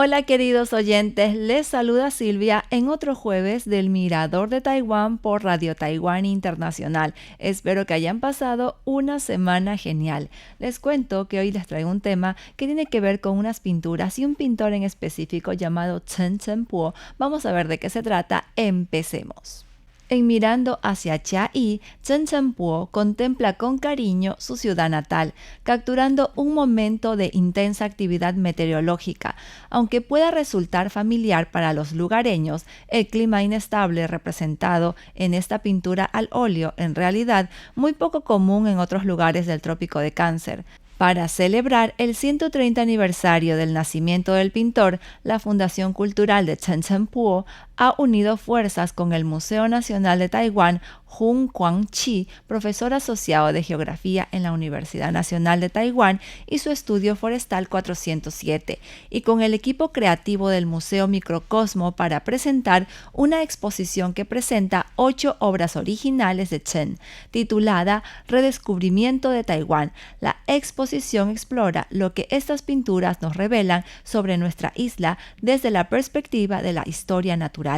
Hola queridos oyentes, les saluda Silvia en otro jueves del Mirador de Taiwán por Radio Taiwán Internacional. Espero que hayan pasado una semana genial. Les cuento que hoy les traigo un tema que tiene que ver con unas pinturas y un pintor en específico llamado Chen Cheng-po. Vamos a ver de qué se trata. Empecemos. En mirando hacia Chiayi, Chen Cheng-po contempla con cariño su ciudad natal, capturando un momento de intensa actividad meteorológica. Aunque pueda resultar familiar para los lugareños, el clima inestable representado en esta pintura al óleo en realidad muy poco común en otros lugares del Trópico de Cáncer. Para celebrar el 130 aniversario del nacimiento del pintor, la Fundación Cultural de Chen Cheng-po ha unido fuerzas con el Museo Nacional de Taiwán, Hun Guangqi, profesor asociado de Geografía en la Universidad Nacional de Taiwán, y su estudio forestal 407, y con el equipo creativo del Museo Microcosmo para presentar una exposición que presenta 8 obras originales de Chen, titulada Redescubrimiento de Taiwán. La exposición explora lo que estas pinturas nos revelan sobre nuestra isla desde la perspectiva de la historia natural.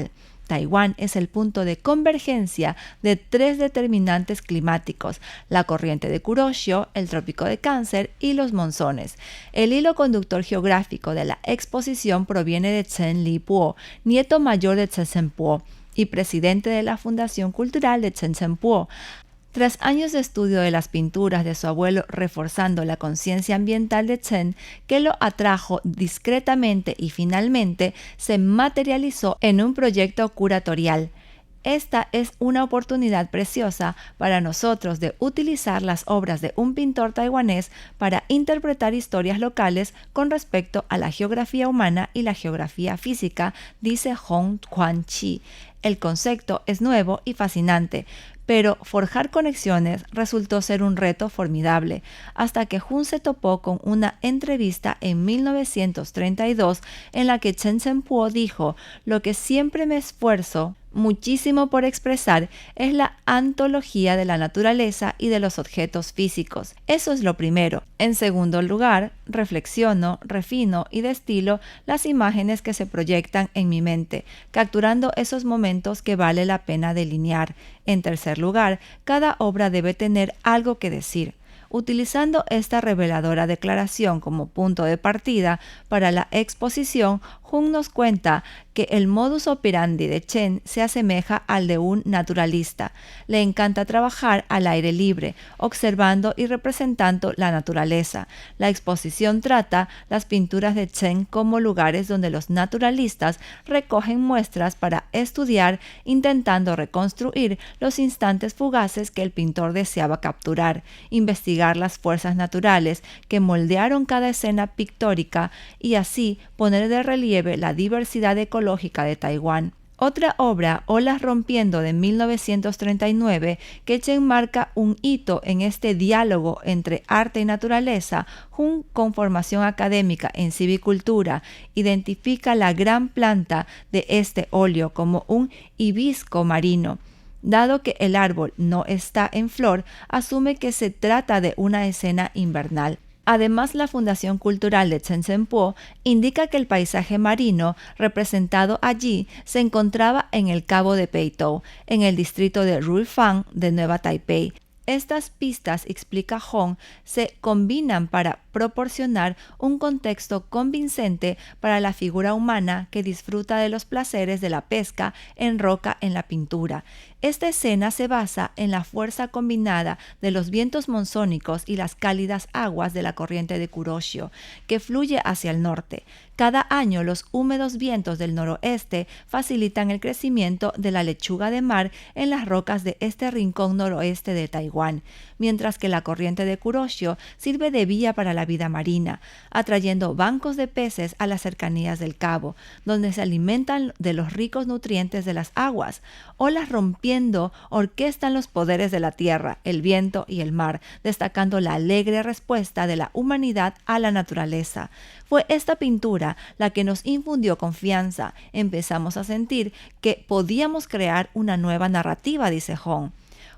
Taiwán es el punto de convergencia de 3 determinantes climáticos: la corriente de Kuroshio, el trópico de Cáncer y los monzones. El hilo conductor geográfico de la exposición proviene de Chen Li-po, nieto mayor de Chen Cheng-po y presidente de la Fundación Cultural de Chen Cheng-po. Tras años de estudio de las pinturas de su abuelo reforzando la conciencia ambiental de Chen, que lo atrajo discretamente y finalmente se materializó en un proyecto curatorial. Esta es una oportunidad preciosa para nosotros de utilizar las obras de un pintor taiwanés para interpretar historias locales con respecto a la geografía humana y la geografía física, dice Hun Guangqi. El concepto es nuevo y fascinante, pero forjar conexiones resultó ser un reto formidable, hasta que Hun se topó con una entrevista en 1932 en la que Chen Cheng-po dijo: «Lo que siempre me esfuerzo muchísimo por expresar es la antología de la naturaleza y de los objetos físicos. Eso es lo primero. En segundo lugar, reflexiono, refino y destilo las imágenes que se proyectan en mi mente, capturando esos momentos que vale la pena delinear. En tercer lugar, cada obra debe tener algo que decir». Utilizando esta reveladora declaración como punto de partida para la exposición, Hun nos cuenta que el modus operandi de Chen se asemeja al de un naturalista. Le encanta trabajar al aire libre, observando y representando la naturaleza. La exposición trata las pinturas de Chen como lugares donde los naturalistas recogen muestras para estudiar, intentando reconstruir los instantes fugaces que el pintor deseaba capturar, investigar las fuerzas naturales que moldearon cada escena pictórica y así poner de relieve la diversidad ecológica de Taiwán. Otra obra, Olas Rompiendo, de 1939, que Chen marca un hito en este diálogo entre arte y naturaleza. Hun, con formación académica en civicultura, identifica la gran planta de este óleo como un hibisco marino. Dado que el árbol no está en flor, asume que se trata de una escena invernal. Además, la Fundación Cultural de Chen Cheng-po indica que el paisaje marino representado allí se encontraba en el Cabo de Peitou, en el distrito de Ruifang de Nueva Taipei. Estas pistas, explica Hong, se combinan para proporcionar un contexto convincente para la figura humana que disfruta de los placeres de la pesca en roca en la pintura. Esta escena se basa en la fuerza combinada de los vientos monzónicos y las cálidas aguas de la corriente de Kuroshio, que fluye hacia el norte. Cada año los húmedos vientos del noroeste facilitan el crecimiento de la lechuga de mar en las rocas de este rincón noroeste de Taiwán, mientras que la corriente de Kuroshio sirve de vía para la vida marina, atrayendo bancos de peces a las cercanías del cabo, donde se alimentan de los ricos nutrientes de las aguas. Olas Rompiendo orquestan los poderes de la tierra, el viento y el mar, destacando la alegre respuesta de la humanidad a la naturaleza. Fue esta pintura la que nos infundió confianza. Empezamos a sentir que podíamos crear una nueva narrativa, dice Hong.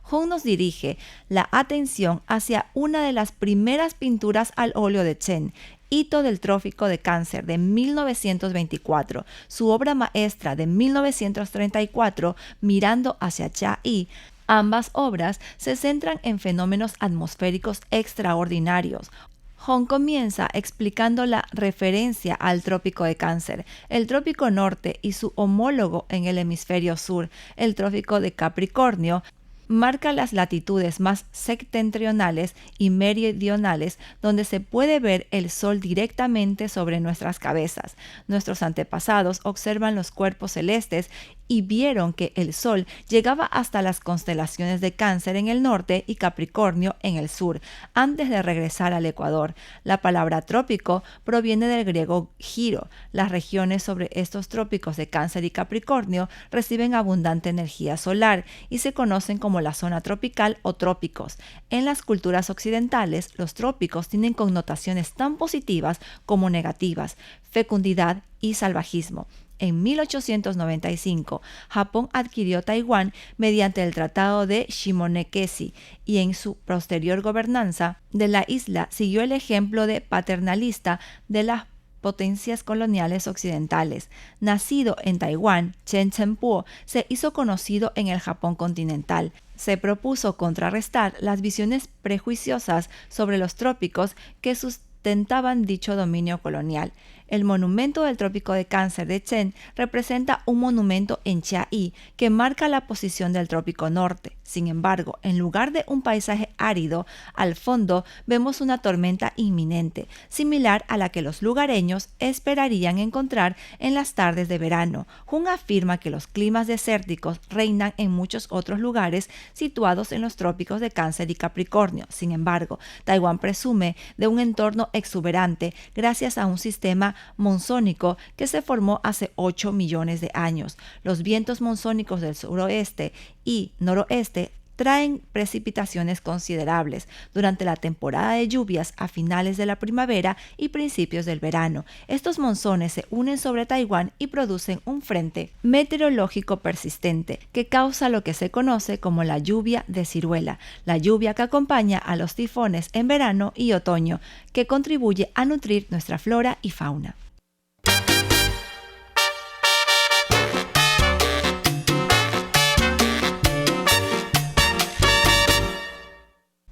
Hong nos dirige la atención hacia una de las primeras pinturas al óleo de Chen, Hito del Trópico de Cáncer de 1924, su obra maestra de 1934, Mirando hacia Chiayi. Ambas obras se centran en fenómenos atmosféricos extraordinarios. Hong comienza explicando la referencia al Trópico de Cáncer, el Trópico Norte y su homólogo en el hemisferio sur, el Trópico de Capricornio, marca las latitudes más septentrionales y meridionales donde se puede ver el sol directamente sobre nuestras cabezas. Nuestros antepasados observan los cuerpos celestes y vieron que el sol llegaba hasta las constelaciones de Cáncer en el norte y Capricornio en el sur, antes de regresar al Ecuador. La palabra trópico proviene del griego giro. Las regiones sobre estos trópicos de Cáncer y Capricornio reciben abundante energía solar y se conocen como la zona tropical o trópicos. En las culturas occidentales, los trópicos tienen connotaciones tan positivas como negativas: fecundidad y salvajismo. En 1895, Japón adquirió Taiwán mediante el Tratado de Shimonoseki y en su posterior gobernanza de la isla siguió el ejemplo de paternalista de las potencias coloniales occidentales. Nacido en Taiwán, Chen Zhenpo se hizo conocido en el Japón continental. Se propuso contrarrestar las visiones prejuiciosas sobre los trópicos que sustentaban dicho dominio colonial. El monumento del Trópico de Cáncer de Chen representa un monumento en Chiayi que marca la posición del Trópico Norte. Sin embargo, en lugar de un paisaje árido, al fondo vemos una tormenta inminente, similar a la que los lugareños esperarían encontrar en las tardes de verano. Jung afirma que los climas desérticos reinan en muchos otros lugares situados en los trópicos de Cáncer y Capricornio. Sin embargo, Taiwán presume de un entorno exuberante gracias a un sistema monzónico que se formó hace 8 millones de años. Los vientos monzónicos del suroeste y noroeste traen precipitaciones considerables durante la temporada de lluvias a finales de la primavera y principios del verano. Estos monzones se unen sobre Taiwán y producen un frente meteorológico persistente que causa lo que se conoce como la lluvia de ciruela, la lluvia que acompaña a los tifones en verano y otoño, que contribuye a nutrir nuestra flora y fauna.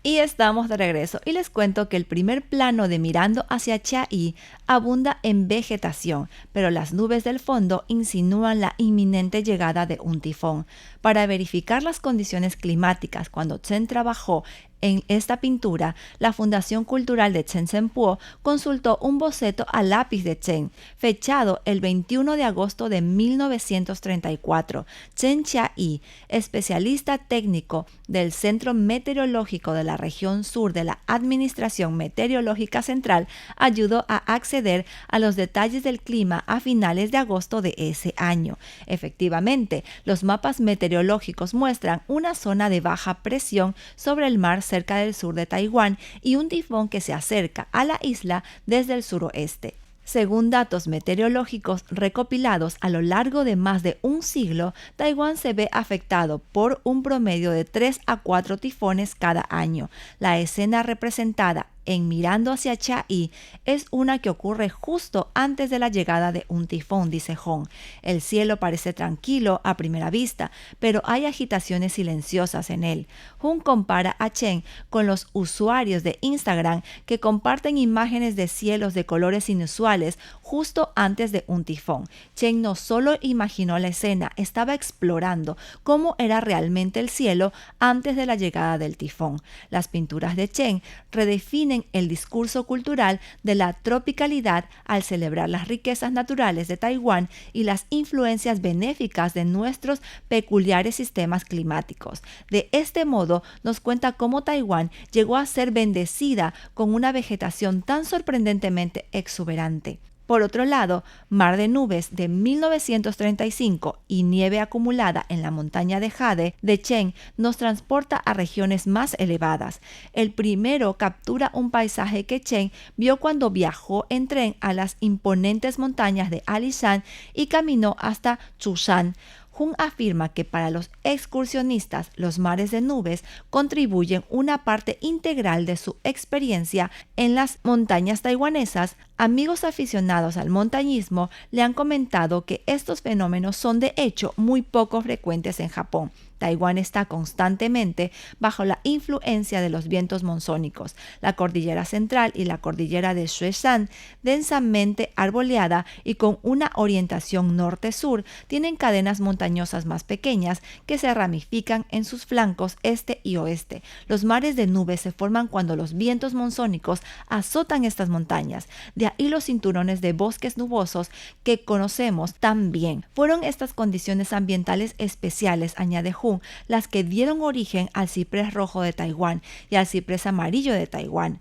Y estamos de regreso y les cuento que el primer plano de Mirando hacia Chiayi abunda en vegetación, pero las nubes del fondo insinúan la inminente llegada de un tifón. Para verificar las condiciones climáticas cuando Chen trabajó en esta pintura, la Fundación Cultural de Chen Zhenpo consultó un boceto a lápiz de Chen, fechado el 21 de agosto de 1934. Chen Chiayi, especialista técnico del Centro Meteorológico de la región sur de la Administración Meteorológica Central, ayudó a acceder a los detalles del clima a finales de agosto de ese año. Efectivamente, los mapas meteorológicos muestran una zona de baja presión sobre el mar cerca del sur de Taiwán y un tifón que se acerca a la isla desde el suroeste. Según datos meteorológicos recopilados a lo largo de más de un siglo, Taiwán se ve afectado por un promedio de 3 a 4 tifones cada año. La escena representada en Mirando hacia Chiayi es una que ocurre justo antes de la llegada de un tifón, dice Hong. El cielo parece tranquilo a primera vista, pero hay agitaciones silenciosas en él. Hong compara a Chen con los usuarios de Instagram que comparten imágenes de cielos de colores inusuales justo antes de un tifón. Chen no solo imaginó la escena, estaba explorando cómo era realmente el cielo antes de la llegada del tifón. Las pinturas de Chen redefinen el discurso cultural de la tropicalidad al celebrar las riquezas naturales de Taiwán y las influencias benéficas de nuestros peculiares sistemas climáticos. De este modo, nos cuenta cómo Taiwán llegó a ser bendecida con una vegetación tan sorprendentemente exuberante. Por otro lado, Mar de Nubes de 1935 y Nieve acumulada en la montaña de Jade de Chen nos transporta a regiones más elevadas. El primero captura un paisaje que Chen vio cuando viajó en tren a las imponentes montañas de Alishan y caminó hasta Chushan. Jung afirma que para los excursionistas los mares de nubes contribuyen una parte integral de su experiencia en las montañas taiwanesas. Amigos aficionados al montañismo le han comentado que estos fenómenos son de hecho muy poco frecuentes en Japón. Taiwán está constantemente bajo la influencia de los vientos monzónicos. La cordillera central y la cordillera de Xueshan, densamente arboleada y con una orientación norte-sur, tienen cadenas montañosas más pequeñas que se ramifican en sus flancos este y oeste. Los mares de nubes se forman cuando los vientos monzónicos azotan estas montañas. De ahí los cinturones de bosques nubosos que conocemos tan bien. Fueron estas condiciones ambientales especiales, añade Jung, las que dieron origen al ciprés rojo de Taiwán y al ciprés amarillo de Taiwán.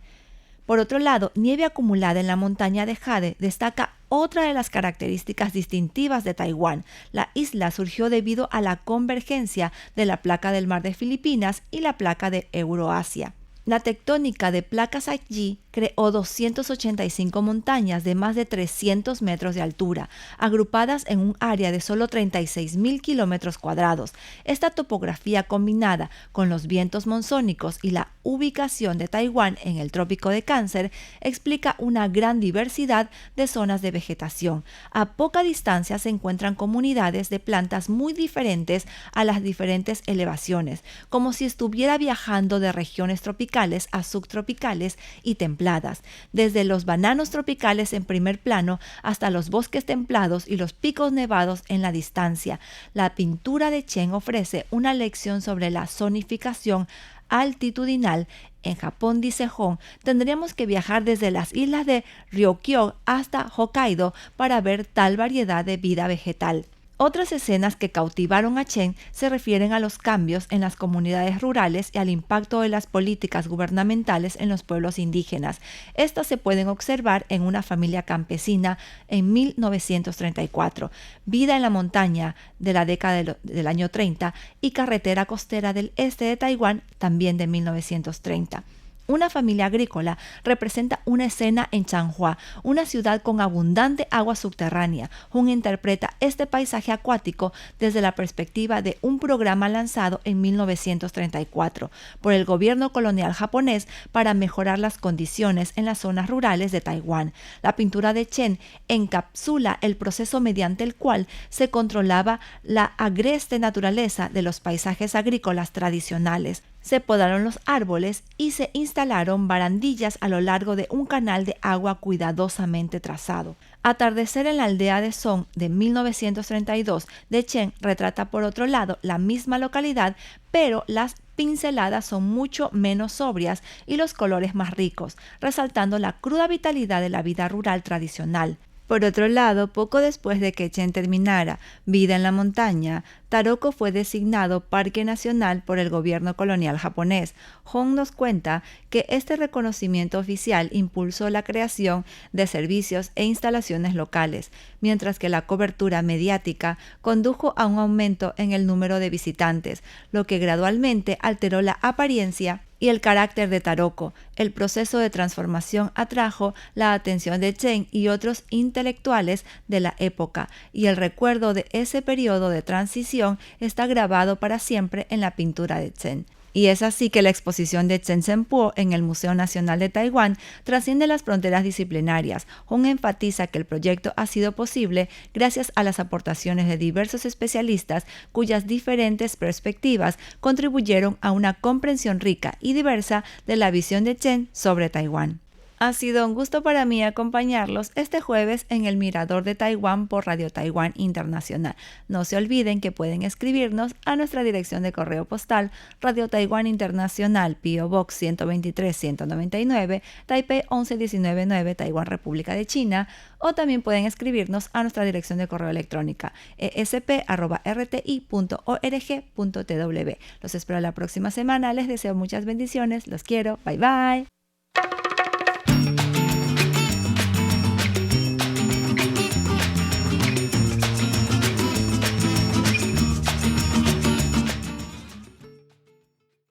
Por otro lado, nieve acumulada en la montaña de Jade destaca otra de las características distintivas de Taiwán. La isla surgió debido a la convergencia de la placa del mar de Filipinas y la placa de Euroasia. La tectónica de placas allí creó 285 montañas de más de 300 metros de altura, agrupadas en un área de solo 36.000 kilómetros cuadrados. Esta topografía combinada con los vientos monzónicos y la ubicación de Taiwán en el trópico de Cáncer explica una gran diversidad de zonas de vegetación. A poca distancia se encuentran comunidades de plantas muy diferentes a las diferentes elevaciones, como si estuviera viajando de regiones tropicales a subtropicales y templadas. Desde los bananos tropicales en primer plano hasta los bosques templados y los picos nevados en la distancia. La pintura de Chen ofrece una lección sobre la zonificación altitudinal. En Japón, dice Jung, tendríamos que viajar desde las islas de Ryukyu hasta Hokkaido para ver tal variedad de vida vegetal. Otras escenas que cautivaron a Chen se refieren a los cambios en las comunidades rurales y al impacto de las políticas gubernamentales en los pueblos indígenas. Estas se pueden observar en Una familia campesina en 1934, Vida en la montaña de la década del año 30 y Carretera costera del este de Taiwán, también de 1930. Una familia agrícola representa una escena en Changhua, una ciudad con abundante agua subterránea. Jung interpreta este paisaje acuático desde la perspectiva de un programa lanzado en 1934 por el gobierno colonial japonés para mejorar las condiciones en las zonas rurales de Taiwán. La pintura de Chen encapsula el proceso mediante el cual se controlaba la agreste naturaleza de los paisajes agrícolas tradicionales. Se podaron los árboles y se instalaron barandillas a lo largo de un canal de agua cuidadosamente trazado. Atardecer en la aldea de Song de 1932 de Chen retrata por otro lado la misma localidad, pero las pinceladas son mucho menos sobrias y los colores más ricos, resaltando la cruda vitalidad de la vida rural tradicional. Por otro lado, poco después de que Chen terminara Vida en la montaña, Taroko fue designado Parque Nacional por el gobierno colonial japonés. Jung nos cuenta que este reconocimiento oficial impulsó la creación de servicios e instalaciones locales, mientras que la cobertura mediática condujo a un aumento en el número de visitantes, lo que gradualmente alteró la apariencia y el carácter de Taroko. El proceso de transformación atrajo la atención de Chen y otros intelectuales de la época, y el recuerdo de ese periodo de transición está grabado para siempre en la pintura de Chen. Y es así que la exposición de Chen Zhenpo en el Museo Nacional de Taiwán trasciende las fronteras disciplinarias. Jung enfatiza que el proyecto ha sido posible gracias a las aportaciones de diversos especialistas cuyas diferentes perspectivas contribuyeron a una comprensión rica y diversa de la visión de Chen sobre Taiwán. Ha sido un gusto para mí acompañarlos este jueves en el Mirador de Taiwán por Radio Taiwán Internacional. No se olviden que pueden escribirnos a nuestra dirección de correo postal Radio Taiwán Internacional, P.O. Box 123-199, Taipei 11199, Taiwán, República de China, o también pueden escribirnos a nuestra dirección de correo electrónica esp@rti.org.tw. Los espero la próxima semana, les deseo muchas bendiciones, los quiero, bye bye.